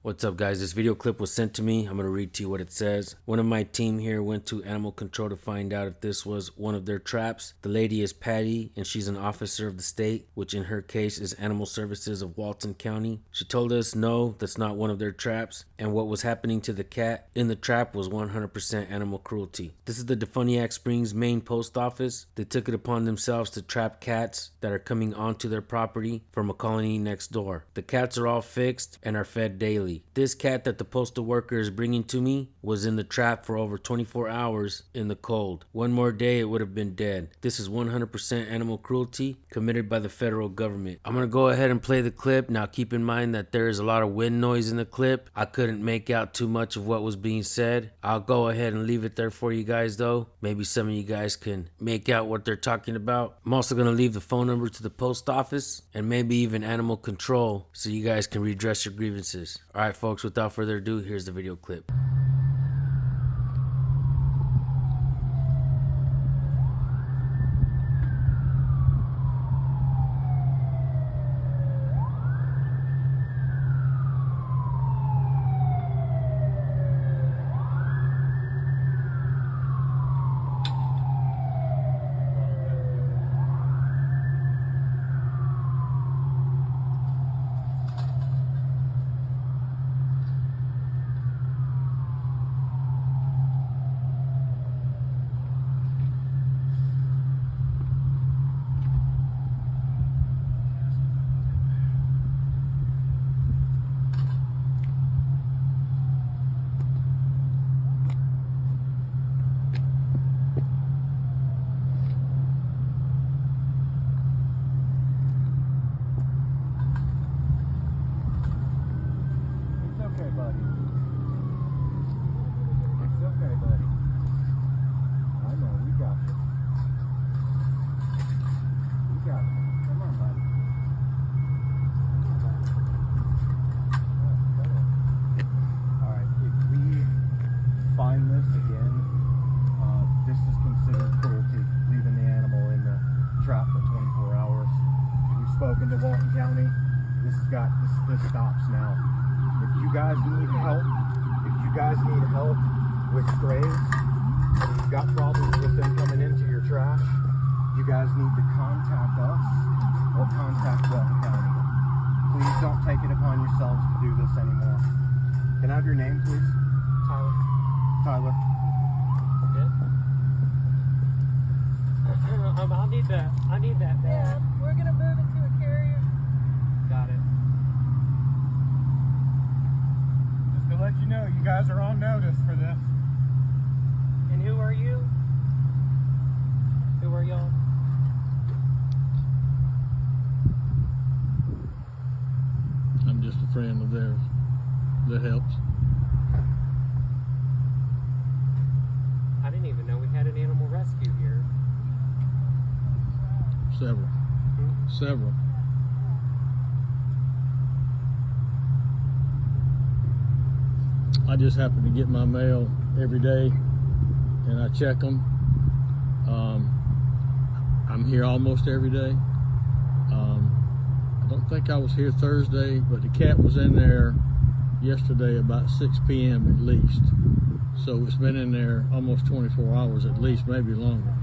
What's up, guys? This video clip was sent to me. I'm going to read to you what it says. One of my team here went to animal control to find out if this was one of their traps. The lady is Patty, and she's an officer of the state, which in her case is Animal Services of Walton County. She told us, no, that's not one of their traps, and what was happening to the cat in the trap was 100% animal cruelty. This is the Defuniak Springs main post office. They took it upon themselves to trap cats that are coming onto their property from a colony next door. The cats are all fixed and are fed daily. This cat that the postal worker is bringing to me was in the trap for over 24 hours in the cold. One more day it would have been dead. This is 100% animal cruelty committed by the federal government. I'm going to go ahead and play the clip. Now keep in mind that there is a lot of wind noise in the clip. I couldn't make out too much of what was being said. I'll go ahead and leave it there for you guys though. Maybe some of you guys can make out what they're talking about. I'm also going to leave the phone number to the post office and maybe even animal control so you guys can redress your grievances. Alright folks, without further ado, here's the video clip. Spoken to Walton County. This stops now. If you guys need help with strays, if you've got problems with them coming into your trash, you guys need to contact us or contact Walton County. Please don't take it upon yourselves to do this anymore. Can I have your name, please? Tyler. Tyler. I need that bag. Yeah, we're gonna move it to a carrier. Got it. Just to let you know, you guys are on notice for this. And who are you? Who are y'all? I'm just a friend of theirs that helps. I didn't even know we had an animal rescue here. Several. I just happen to get my mail every day and I check them. I'm here almost every day. I don't think I was here Thursday, but the cat was in there yesterday about 6 p.m. at least. So it's been in there almost 24 hours at least, maybe longer.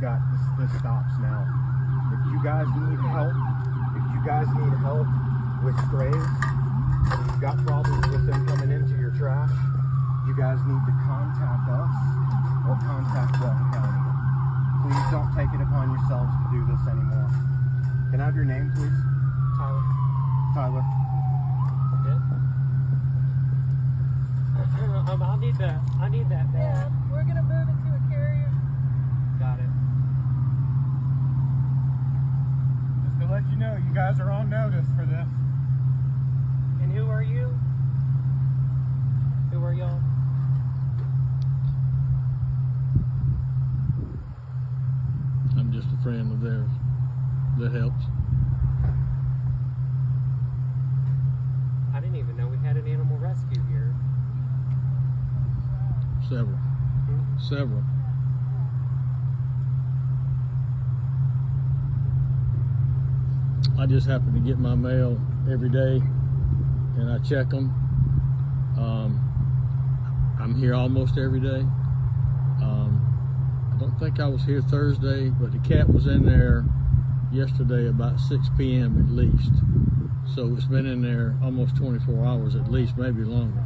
this stops now. If you guys need help, with strays, if you've got problems with them coming into your trash, you guys need to contact us or contact Walton County. Please don't take it upon yourselves to do this anymore. Can I have your name, please? Tyler. Tyler. Yeah. I need that bag. Yeah, we're gonna move it to a carrier. Got it. Just to let you know, you guys are on notice for this. And who are you? Who are y'all? I'm just a friend of theirs. That helps. I didn't even know we had an animal rescue here. Several. I just happen to get my mail every day, and I check them. I'm here almost every day. I don't think I was here Thursday, but the cat was in there yesterday about 6 p.m. at least. So it's been in there almost 24 hours at least, maybe longer.